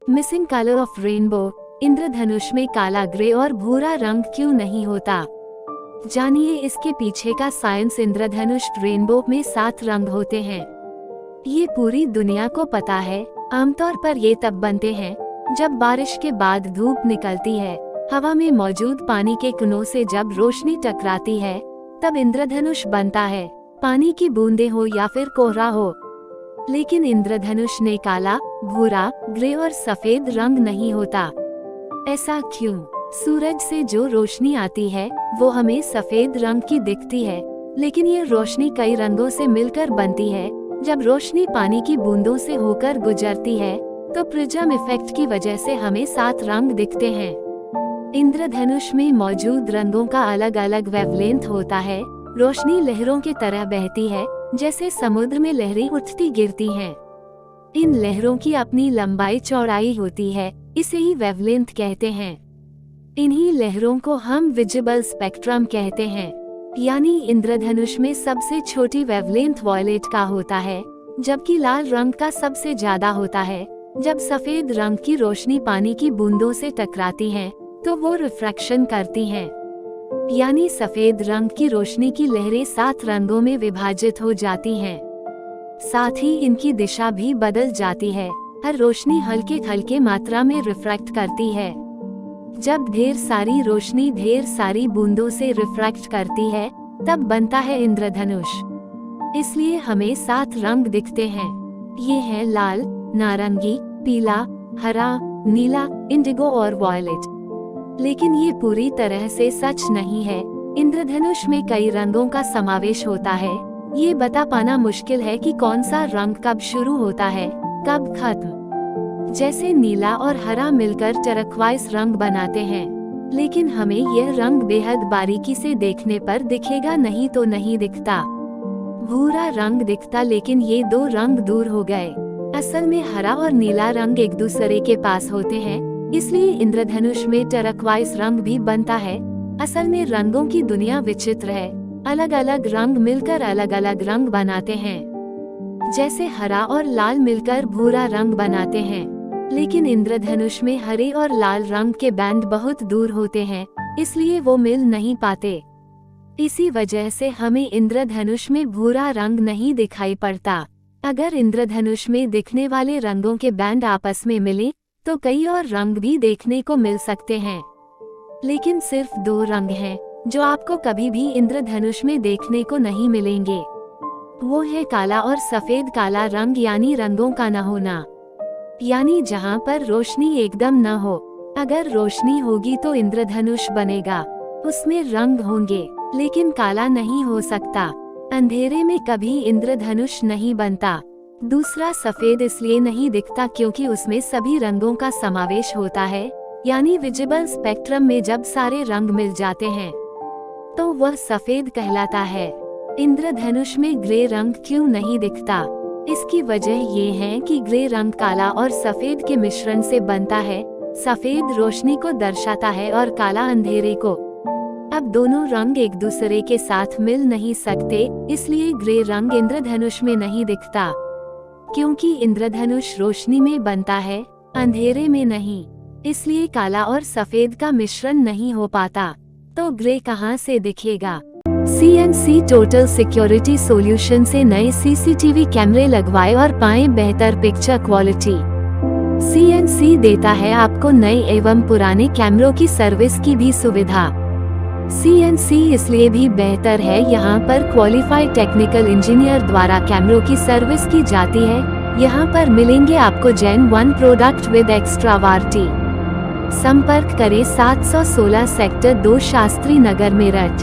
Missing colour of rainbow. इंद्रधनुष में काला, ग्रे और भूरा रंग क्यों नहीं होता? जानिए इसके पीछे का साइंस। इंद्रधनुष रेनबो में 7 रंग होते हैं। ये पूरी दुनिया को पता है। आमतौर पर ये तब बनते हैं जब बारिश के बाद धूप निकलती है, हवा में मौजूद पानी के कणों से जब रोशनी टकराती है तब इंद्रधनुष बनता है। पानी की बूंदें हो या फिर कोहरा हो। लेकिन इंद्रधनुष में काला, भूरा, ग्रे और सफेद रंग नहीं होता। ऐसा क्यों? सूरज से जो रोशनी आती है वो हमें सफेद रंग की दिखती है, लेकिन ये रोशनी कई रंगों से मिलकर बनती है। जब रोशनी पानी की बूंदों से होकर गुजरती है तो प्रिज्म इफेक्ट की वजह से हमें 7 रंग दिखते हैं। इंद्रधनुष में मौजूद रंगों का अलग अलग वेवलेंथ होता है। रोशनी लहरों की तरह बहती है, जैसे समुद्र में लहरें उठती गिरती हैं। इन लहरों की अपनी लंबाई चौड़ाई होती है, इसे ही वेवलेंथ कहते हैं। इन्हीं लहरों को हम विजिबल स्पेक्ट्रम कहते हैं। यानी इंद्रधनुष में सबसे छोटी वेवलेंथ वॉयलेट का होता है, जबकि लाल रंग का सबसे ज्यादा होता है। जब सफेद रंग की रोशनी पानी की बूंदों से टकराती है तो वो रिफ्रैक्शन करती हैं। यानी सफेद रंग की रोशनी की लहरें 7 रंगों में विभाजित हो जाती हैं। साथ ही इनकी दिशा भी बदल जाती है। हर रोशनी हल्के हल्के मात्रा में रिफ्रैक्ट करती है। जब ढेर सारी रोशनी ढेर सारी बूंदों से रिफ्रैक्ट करती है तब बनता है इंद्रधनुष। इसलिए हमें 7 रंग दिखते हैं। ये हैं लाल, नारंगी, पीला, हरा, नीला, इंडिगो और वॉयलेट। लेकिन ये पूरी तरह से सच नहीं है। इंद्रधनुष में कई रंगों का समावेश होता है। ये बता पाना मुश्किल है कि कौन सा रंग कब शुरू होता है, कब खत्म। जैसे नीला और हरा मिलकर टर्कवाइज रंग बनाते हैं, लेकिन हमें यह रंग बेहद बारीकी से देखने पर दिखेगा नहीं तो नहीं दिखता। भूरा रंग दिखता, लेकिन ये 2 रंग दूर हो गए। असल में हरा और नीला रंग एक दूसरे के पास होते हैं, इसलिए इंद्रधनुष में टर्कवाइज रंग भी बनता है। असल में रंगों की दुनिया विचित्र है। अलग अलग रंग मिलकर अलग अलग रंग बनाते हैं। जैसे हरा और लाल मिलकर भूरा रंग बनाते हैं, लेकिन इंद्रधनुष में हरे और लाल रंग के बैंड बहुत दूर होते हैं, इसलिए वो मिल नहीं पाते। इसी वजह से हमें इंद्रधनुष में भूरा रंग नहीं दिखाई पड़ता। अगर इंद्रधनुष में दिखने वाले रंगों के बैंड आपस में मिले तो कई और रंग भी देखने को मिल सकते हैं। लेकिन सिर्फ 2 रंग हैं जो आपको कभी भी इंद्रधनुष में देखने को नहीं मिलेंगे। वो है काला और सफेद। काला रंग यानी रंगों का न होना, यानी जहाँ पर रोशनी एकदम न हो। अगर रोशनी होगी तो इंद्रधनुष बनेगा, उसमें रंग होंगे, लेकिन काला नहीं हो सकता। अंधेरे में कभी इंद्रधनुष नहीं बनता। दूसरा, सफेद इसलिए नहीं दिखता क्योंकि उसमें सभी रंगों का समावेश होता है। यानी विजिबल स्पेक्ट्रम में जब सारे रंग मिल जाते हैं तो वह सफेद कहलाता है। इंद्रधनुष में ग्रे रंग क्यों नहीं दिखता? इसकी वजह ये है कि ग्रे रंग काला और सफेद के मिश्रण से बनता है। सफेद रोशनी को दर्शाता है और काला अंधेरे को। अब दोनों रंग एक दूसरे के साथ मिल नहीं सकते, इसलिए ग्रे रंग इंद्रधनुष में नहीं दिखता। क्योंकि इंद्रधनुष रोशनी में बनता है, अंधेरे में नहीं, इसलिए काला और सफेद का मिश्रण नहीं हो पाता। तो ग्रे कहाँ से दिखेगा? CNC टोटल सिक्योरिटी सॉल्यूशन से नए CCTV कैमरे लगवाए और पाएं बेहतर पिक्चर क्वालिटी। CNC देता है आपको नए एवं पुराने कैमरों की सर्विस की भी सुविधा। CNC इसलिए भी बेहतर है, यहाँ पर क्वालिफाइड टेक्निकल इंजीनियर द्वारा कैमरों की सर्विस की जाती है। यहाँ पर मिलेंगे आपको Gen 1 product with extra warranty. संपर्क करें 716 सेक्टर 2 शास्त्री नगर मेरठ।